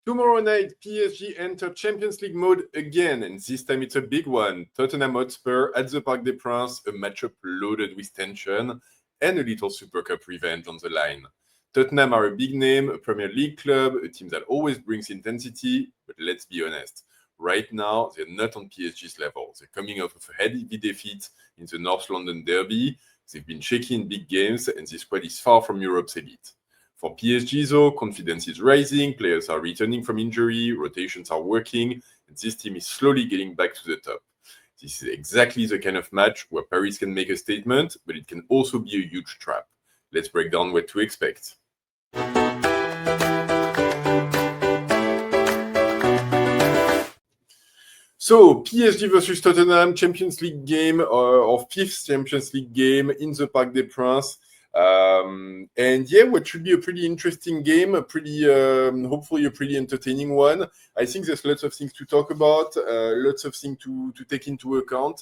Tomorrow night, PSG enter Champions League mode again, and this time it's a big one. Tottenham Hotspur at the Parc des Princes, a matchup loaded with tension and a little Supercup revenge on the line. Tottenham are a big name, a Premier League club, a team that always brings intensity, but let's be honest. Right now, they're not on PSG's level. They're coming off of a heavy defeat in the North London derby. They've been shaky in big games, and this squad is far from Europe's elite. For PSG, though, confidence is rising, players are returning from injury, rotations are working, and this team is slowly getting back to the top. This is exactly the kind of match where Paris can make a statement, but it can also be a huge trap. Let's break down what to expect. So, PSG versus Tottenham, Champions League game, or fifth Champions League game in the Parc des Princes. What should be a pretty interesting game, hopefully a pretty entertaining one. I think there's lots of things to talk about, lots of things to take into account.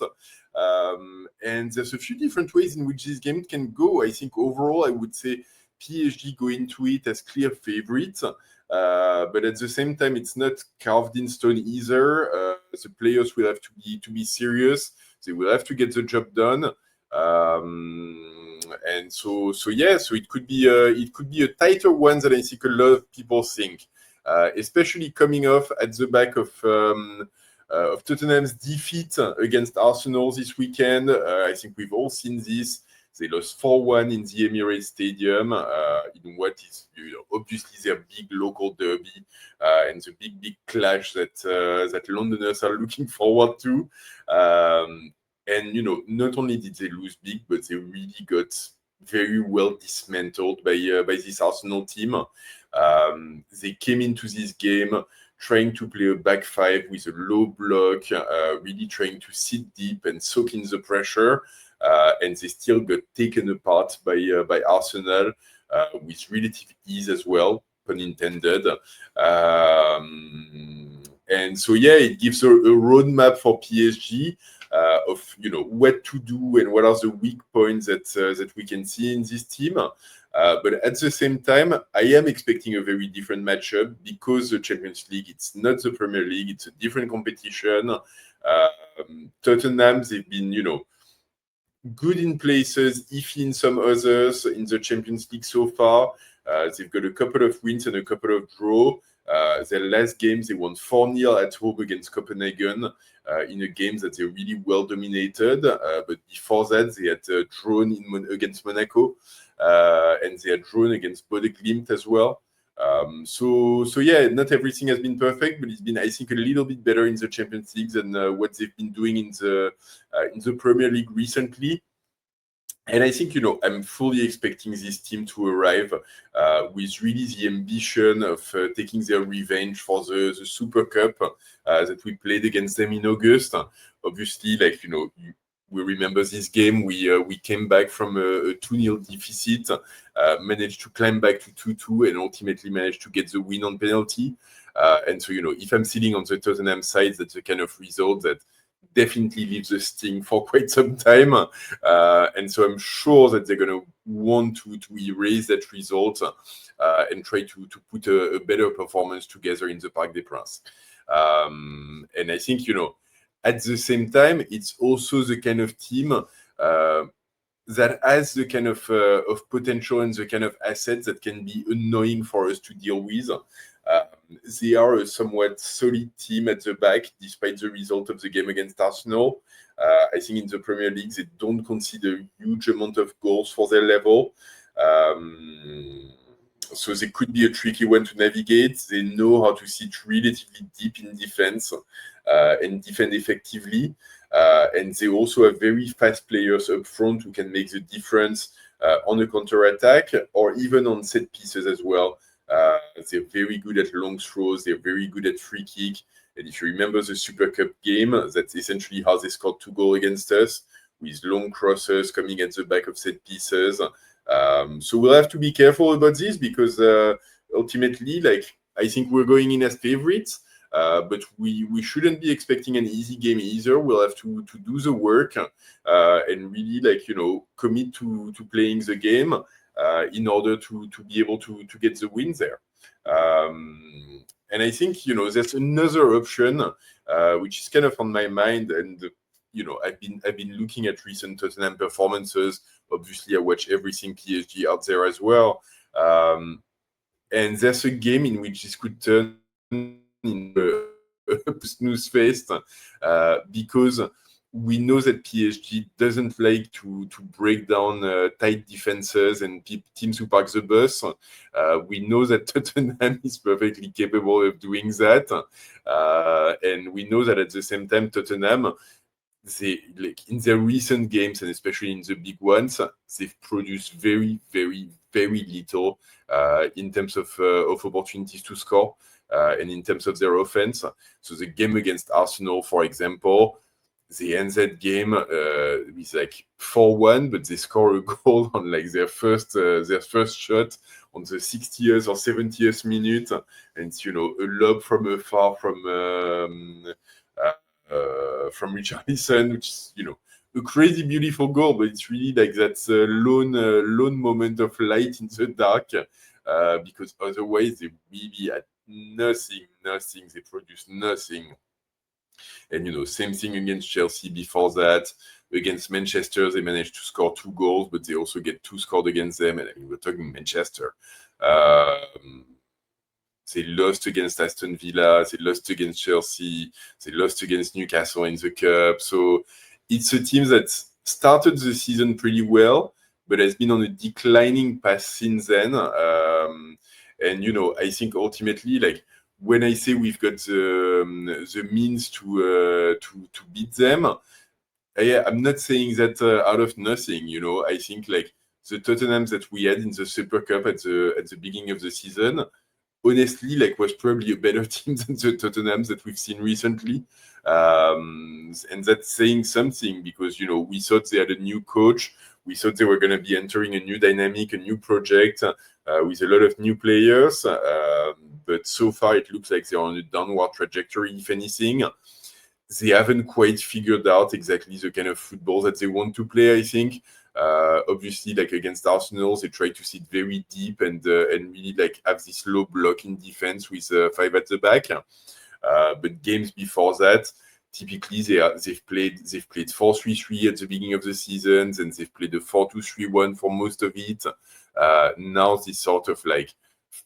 And there's a few different ways in which this game can go. I think overall, I would say PSG go into it as clear favorites. But at the same time, it's not carved in stone either. The players will have to be serious. They will have to get the job done. So it could be a tighter one than I think a lot of people think, especially coming off at the back of Tottenham's defeat against Arsenal this weekend. I think we've all seen this. They lost 4-1 in the Emirates Stadium in what is obviously their big local derby and the big clash that Londoners are looking forward to. And, not only did they lose big, but they really got very well dismantled by this Arsenal team. They came into this game trying to play a back five with a low block, really trying to sit deep and soak in the pressure. And they still got taken apart by Arsenal with relative ease as well, pun intended. It gives a roadmap for PSG. Of what to do and what are the weak points that we can see in this team. But at the same time, I am expecting a very different matchup because the Champions League, it's not the Premier League, it's a different competition. Tottenham, they've been, good in places, iffy in some others in the Champions League so far. They've got a couple of wins and a couple of draws. Their last games, they won 4-0 at home against Copenhagen in a game that they really well dominated. But before that, they had drawn against Monaco and they had drawn against Bode Glimt as well. Not everything has been perfect, but it's been, I think, a little bit better in the Champions League than what they've been doing in the Premier League recently. And I think, I'm fully expecting this team to arrive with really the ambition of taking their revenge for the Supercup that we played against them in August. Obviously, we remember this game. We came back from a 2-0 deficit, managed to climb back to 2-2, and ultimately managed to get the win on penalty. If I'm sitting on the Tottenham side, that's the kind of result that definitely leaves a sting for quite some time. And so I'm sure that they're going to want to erase that result and try to put a better performance together in the Parc des Princes. And I think, at the same time, it's also the kind of team that has the kind of potential and the kind of assets that can be annoying for us to deal with. They are a somewhat solid team at the back, despite the result of the game against Arsenal. I think in the Premier League, they don't consider a huge amount of goals for their level. So they could be a tricky one to navigate. They know how to sit relatively deep in defense and defend effectively. And they also have very fast players up front who can make the difference on a counter-attack or even on set pieces as well. They're very good at long throws. They're very good at free kick. And if you remember the Supercup game, that's essentially how they scored 2 goals against us, with long crosses coming at the back of set pieces. So we'll have to be careful about this because ultimately, I think we're going in as favorites, but we shouldn't be expecting an easy game either. We'll have to do the work and really commit to playing the game in order to be able to get the win there. And I think, there's another option, which is kind of on my mind. And, I've been looking at recent Tottenham performances. Obviously, I watch everything PSG out there as well. And there's a game in which this could turn into a snooze fest, because we know that PSG doesn't like to break down tight defenses and teams who park the bus. We know that Tottenham is perfectly capable of doing that. And we know that at the same time, Tottenham, in their recent games, and especially in the big ones, they've produced very, very, very little in terms of opportunities to score and in terms of their offense. So the game against Arsenal, for example, they end that game with like 4-1, but they score a goal on like their first shot on the 60th or 70th minute, and it's, a lob from afar from Richarlison, which is, a crazy beautiful goal, but it's really like that lone moment of light in the dark, because otherwise they really had nothing. They produced nothing. And, same thing against Chelsea before that. Against Manchester, they managed to score 2 goals, but they also get 2 scored against them. And I mean, we're talking Manchester. They lost against Aston Villa, they lost against Chelsea, they lost against Newcastle in the Cup. So it's a team that started the season pretty well, but has been on a declining path since then. And, I think ultimately, like, when I say we've got the means to beat them, I'm not saying that out of nothing. I think like the Tottenham that we had in the Supercup at the beginning of the season, honestly, like, was probably a better team than the Tottenham that we've seen recently. And that's saying something, because, we thought they had a new coach. We thought they were going to be entering a new dynamic, a new project with a lot of new players. But so far, it looks like they're on a downward trajectory, if anything. They haven't quite figured out exactly the kind of football that they want to play, I think. Obviously, like against Arsenal, they try to sit very deep and really like have this low block in defense with 5 at the back. But games before that, typically they've played 4-3-3 at the beginning of the season, and they've played a 4-2-3-1 for most of it. Now this sort of like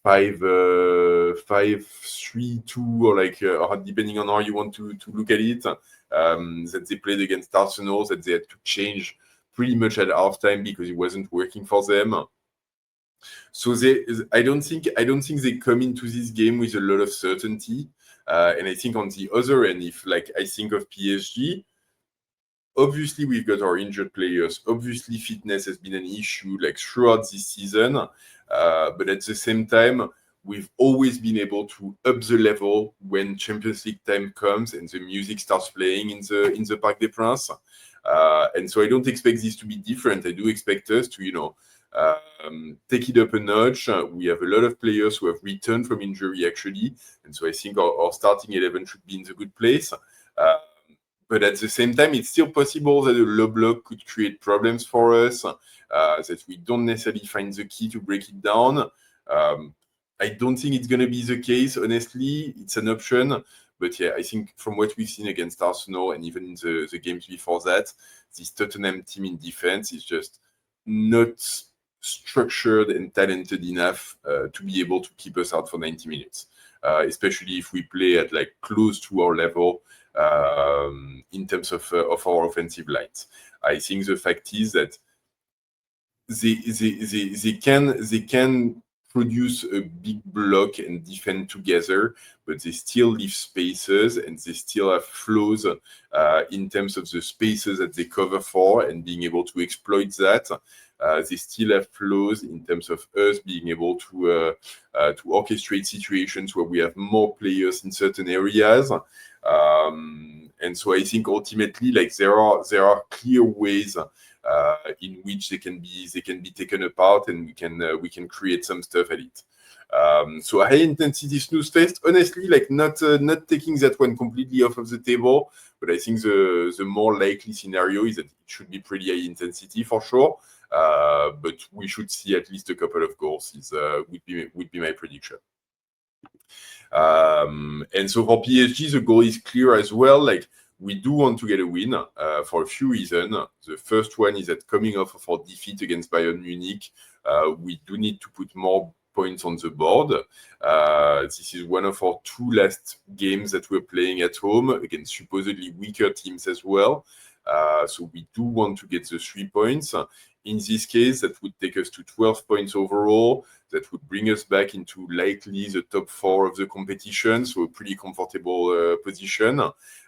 5-3-2, or like depending on how you want to look at it, that they played against Arsenal, that they had to change pretty much at halftime because it wasn't working for them. So I don't think they come into this game with a lot of certainty. And I think on the other end, if like I think of PSG, obviously we've got our injured players. Obviously fitness has been an issue like throughout this season. But at the same time, we've always been able to up the level when Champions League time comes and the music starts playing in the Parc des Princes. And so I don't expect this to be different. I do expect us to, take it up a notch. We have a lot of players who have returned from injury, actually. And so I think our starting 11 should be in the good place. But at the same time, it's still possible that a low block could create problems for us, that we don't necessarily find the key to break it down. I don't think it's going to be the case, honestly. It's an option. But yeah, I think from what we've seen against Arsenal and even in the games before that, this Tottenham team in defense is just not structured and talented enough to be able to keep us out for 90 minutes, especially if we play at like close to our level in terms of our offensive lines. I think the fact is that they can produce a big block and defend together, but they still leave spaces and they still have flaws in terms of the spaces that they cover for and being able to exploit that. They still have flaws in terms of us being able to orchestrate situations where we have more players in certain areas. And so I think ultimately, like, there are clear ways in which they can be taken apart, and we can create some stuff at it. So high intensity snooze fest, honestly, like not taking that one completely off of the table, but I think the more likely scenario is that it should be pretty high intensity for sure. But we should see at least a couple of goals would be my prediction. And so for PSG, the goal is clear as well. Like, we do want to get a win for a few reasons. The first one is that coming off of our defeat against Bayern Munich, we do need to put more points on the board. This is one of our two last games that we're playing at home against supposedly weaker teams as well. So we do want to get the 3 points. In this case, that would take us to 12 points overall. That would bring us back into likely the top 4 of the competition, so a pretty comfortable position.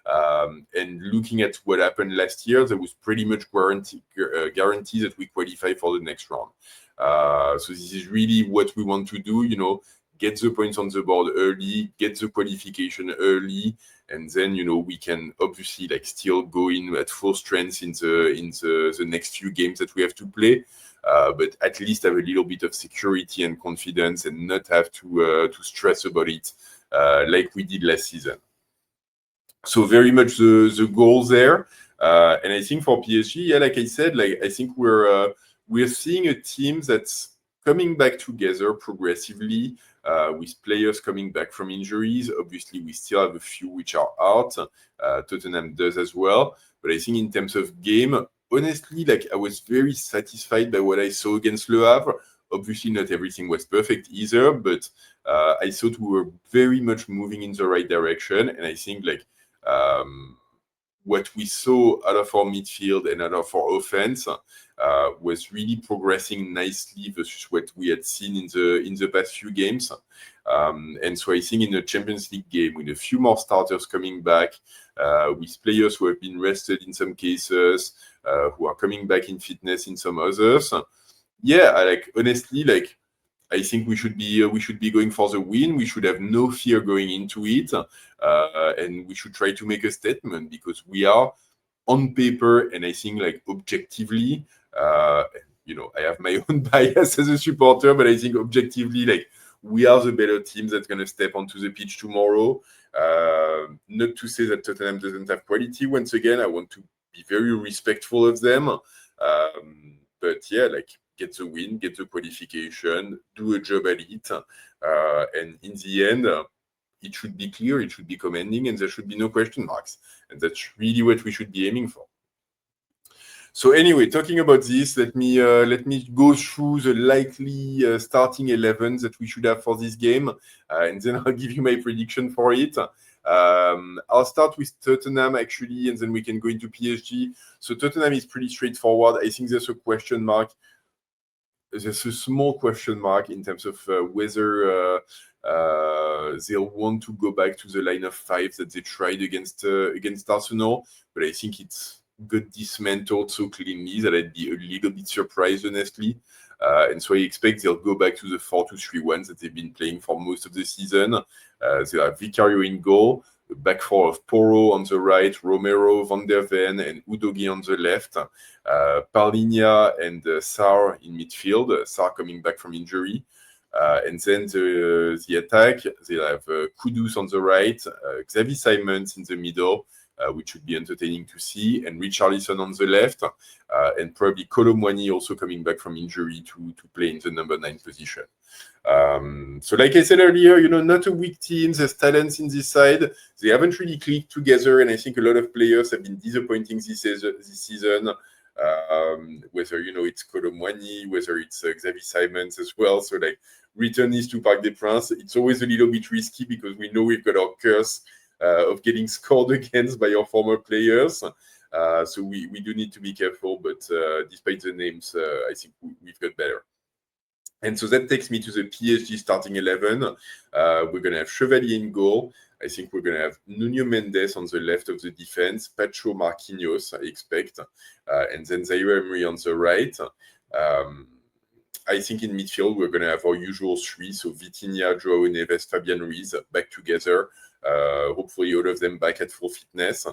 And looking at what happened last year, there was pretty much guarantee that we qualify for the next round. So this is really what we want to do, get the points on the board early, get the qualification early, and then we can obviously still go in at full strength in the next few games that we have to play, but at least have a little bit of security and confidence and not have to stress about it like we did last season. So very much the goals there, and I think for PSG, like I said, I think we're seeing a team that's coming back together progressively. With players coming back from injuries. Obviously, we still have a few which are out. Tottenham does as well. But I think in terms of game, honestly, I was very satisfied by what I saw against Le Havre. Obviously, not everything was perfect either, but I thought we were very much moving in the right direction. And I think what we saw out of our midfield and out of our offense was really progressing nicely versus what we had seen in the past few games. And so I think in the Champions League game, with a few more starters coming back, with players who have been rested in some cases, who are coming back in fitness in some others, honestly, I think we should be going for the win. We should have no fear going into it, and we should try to make a statement because we are on paper, and I think objectively, I have my own bias as a supporter, but I think objectively, we are the better team that's going to step onto the pitch tomorrow. Not to say that Tottenham doesn't have quality. Once again, I want to be very respectful of them. But yeah, get the win, get the qualification, do a job at it. And in the end, it should be clear, it should be commanding, and there should be no question marks. And that's really what we should be aiming for. So anyway, talking about this, let me go through the likely starting 11 that we should have for this game, and then I'll give you my prediction for it. I'll start with Tottenham actually, and then we can go into PSG. So Tottenham is pretty straightforward. I think there's a question mark. There's a small question mark in terms of whether they'll want to go back to the line of 5 that they tried against Arsenal, but I think it's got dismantled so cleanly that I'd be a little bit surprised, honestly. And so I expect they'll go back to the 4-2-3-1 that they've been playing for most of the season. They'll have Vicario in goal, a back four of Porro on the right, Romero, Van der Ven, and Udogie on the left. Parligna and Sarr in midfield, Sarr coming back from injury. And then the attack, they'll have Kudus on the right, Xavi Simons in the middle, which would be entertaining to see, and Richarlison on the left, and probably Kolo Muani also coming back from injury to play in the number 9 position. So like I said earlier, not a weak team. There's talents in this side. They haven't really clicked together, and I think a lot of players have been disappointing this season. Whether it's Kolo Muani, whether it's Xavi Simons as well. So returnees to Parc des Princes, it's always a little bit risky because we know we've got our curse of getting scored against by our former players. So we do need to be careful, but despite the names, I think we've got better. And so that takes me to the PSG starting 11. We're going to have Chevalier in goal. I think we're going to have Nuno Mendes on the left of the defense, Pacho Marquinhos, I expect, and then Zaire Emery on the right. I think in midfield, we're going to have our usual 3, so Vitinha, Joao Neves, Fabian Ruiz back together. Hopefully all of them back at full fitness.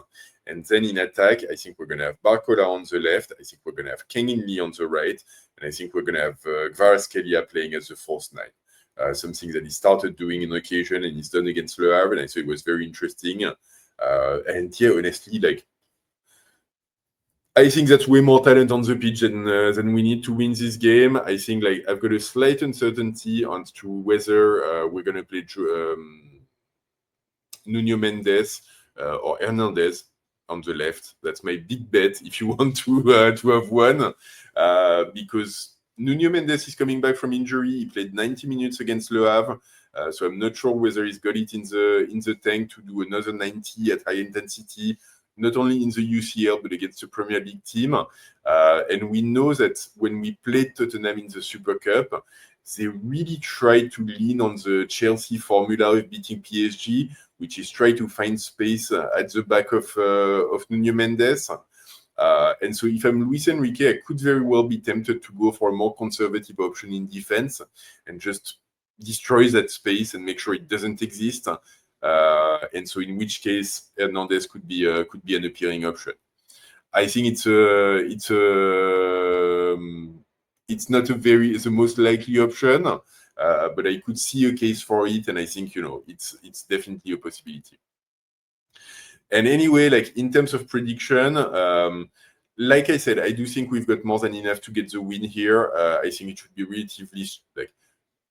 And then in attack, I think we're going to have Barcola on the left. I think we're going to have Kang In Lee on the right. And I think we're going to have Kvaratskhelia playing as the false 9. Something that he started doing on occasion and he's done against Le Havre. And I thought it was very interesting. And yeah, honestly, I think that's way more talent on the pitch than we need to win this game. I think I've got a slight uncertainty on to whether we're going to play Nuno Mendes or Hernandez on the left. That's my big bet if you want to have one, because Nuno Mendes is coming back from injury. He played 90 minutes against Le Havre, so I'm not sure whether he's got it in the tank to do another 90 at high intensity, not only in the UCL but against the Premier League team. And we know that when we played Tottenham in the Supercup, they really tried to lean on the Chelsea formula of beating PSG, which is try to find space at the back of Nuno Mendes. And so if I'm Luis Enrique, I could very well be tempted to go for a more conservative option in defense and just destroy that space and make sure it doesn't exist. And so in which case, Hernandez could be an appealing option. I think it's not the most likely option, but I could see a case for it, and I think it's definitely a possibility. And anyway, like in terms of prediction, like I said, I do think we've got more than enough to get the win here. I think it should be relatively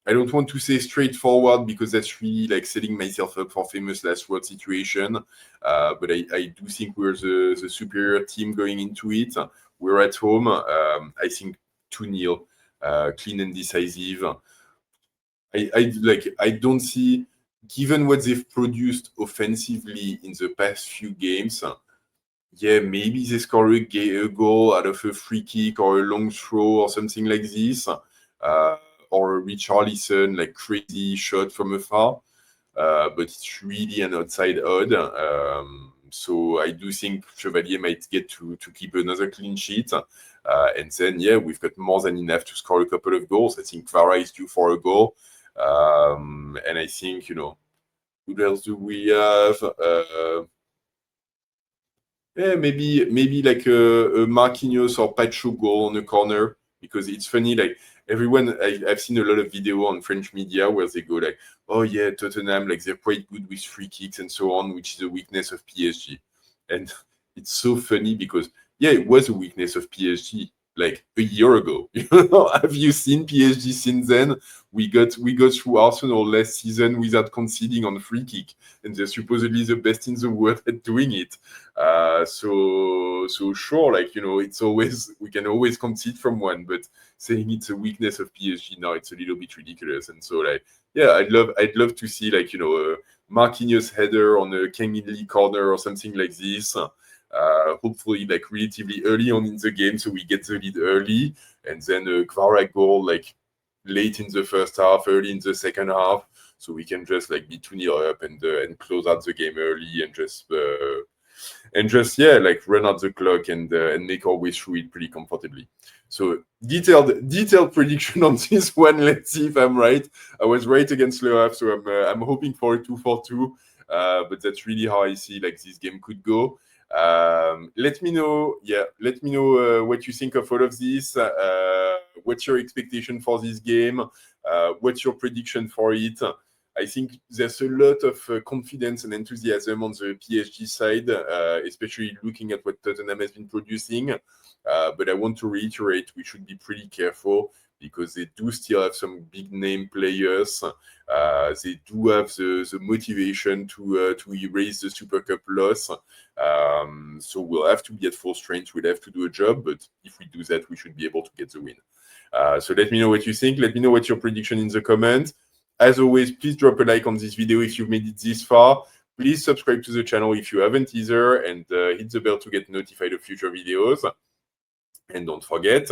I don't want to say straightforward because that's really like setting myself up for famous last word situation. But I do think we're the superior team going into it. We're at home. I think 2-0, clean and decisive. I don't see, given what they've produced offensively in the past few games, maybe they score a goal out of a free kick or a long throw or something like this, or a Richarlison like crazy shot from afar. But it's really an outside odd. So I do think Chevalier might get to keep another clean sheet. And then, we've got more than enough to score a couple of goals. I think Kvara is due for a goal. And I think, who else do we have? Maybe like a Marquinhos or Pacho goal on the corner, because it's funny, like everyone, I've seen a lot of video on French media where they go like, oh yeah, Tottenham, like they're quite good with free kicks and so on, which is a weakness of PSG. And it's so funny because, it was a weakness of PSG like a year ago. Have you seen PSG since then? We got through Arsenal last season without conceding on free kick, and they're supposedly the best in the world at doing it. So sure, like it's always, we can always concede from one, but saying it's a weakness of PSG now, it's a little bit ridiculous. And so I'd love to see a Marquinhos header on a Kang In Lee corner or something like this. Hopefully like relatively early on in the game, so we get the lead early, and then a Kvara goal like late in the first half, early in the second half, so we can just like be 2-0 up and close out the game early and just run out the clock and make our way through it pretty comfortably. So detailed prediction on this one. Let's see if I'm right. I was right against Le Havre, so I'm hoping for a 2-4-2, but that's really how I see like this game could go. Let me know what you think of all of this. What's your expectation for this game? What's your prediction for it? I think there's a lot of confidence and enthusiasm on the PSG side, especially looking at what Tottenham has been producing. But I want to reiterate, we should be pretty careful because they do still have some big name players. They do have the motivation to erase the Supercup loss. So we'll have to be at full strength. We'll have to do a job, but if we do that, we should be able to get the win. So let me know what you think. Let me know what's your prediction in the comments. As always, please drop a like on this video if you've made it this far. Please subscribe to the channel if you haven't either, and hit the bell to get notified of future videos. And don't forget,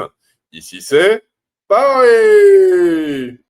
ici c'est Paris!